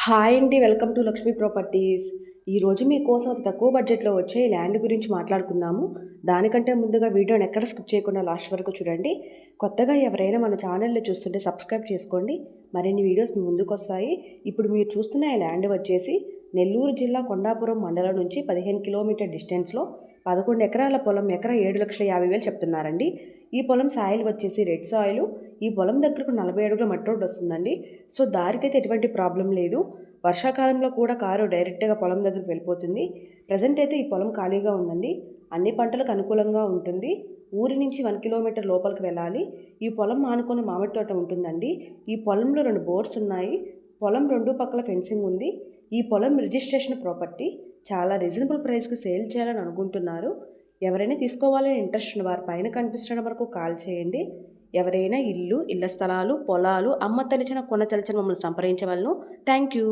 Hi అండి, welcome to Lakshmi properties. ఈరోజు మీకోసం అతి తక్కువ బడ్జెట్లో వచ్చే ఈ ల్యాండ్ గురించి మాట్లాడుకుందాము. దానికంటే ముందుగా వీడియోని ఎక్కడ స్కిప్ చేయకుండా లాస్ట్ వరకు చూడండి. కొత్తగా ఎవరైనా మన ఛానల్ని చూస్తుంటే సబ్స్క్రైబ్ చేసుకోండి. మరిన్ని వీడియోస్ మీ ముందుకు వస్తాయి. ఇప్పుడు మీరు చూస్తున్న ఈ ల్యాండ్ వచ్చేసి నెల్లూరు జిల్లా కొండాపురం మండలం నుంచి 15 కిలోమీటర్ డిస్టెన్స్లో 11 ఎకరాల పొలం, ఎకరా 7,50,000 చెప్తున్నారండి. ఈ పొలం సాయిల్ వచ్చేసి రెడ్ సాయిల్. ఈ పొలం దగ్గరకు 40 అడుగుల మట్టి రోడ్డు వస్తుందండి. సో దారికైతే ఎటువంటి ప్రాబ్లం లేదు. వర్షాకాలంలో కూడా కారు డైరెక్ట్గా పొలం దగ్గరికి వెళ్ళిపోతుంది. ప్రజెంట్ అయితే ఈ పొలం ఖాళీగా ఉందండి. అన్ని పంటలకు అనుకూలంగా ఉంటుంది. ఊరి నుంచి 1 కిలోమీటర్ లోపలికి వెళ్ళాలి. ఈ పొలం ఆనుకొని మామిడి తోట ఉంటుందండి. ఈ పొలంలో 2 బోర్స్ ఉన్నాయి. పొలం 2 పక్కల ఫెన్సింగ్ ఉంది. ఈ పొలం రిజిస్ట్రేషన్ ప్రాపర్టీ. చాలా రీజనబుల్ ప్రైస్కి సేల్ చేయాలని అనుకుంటున్నారు. ఎవరైనా తీసుకోవాలని ఇంట్రెస్ట్ ఉన్న వారి పైన కనిపిస్తున్న వరకు కాల్ చేయండి. ఎవరైనా ఇళ్ల స్థలాలు, పొలాలు అమ్మ తెలిచిన కొన తెలిసిన మమ్మల్ని సంప్రదించవలను. Thank you.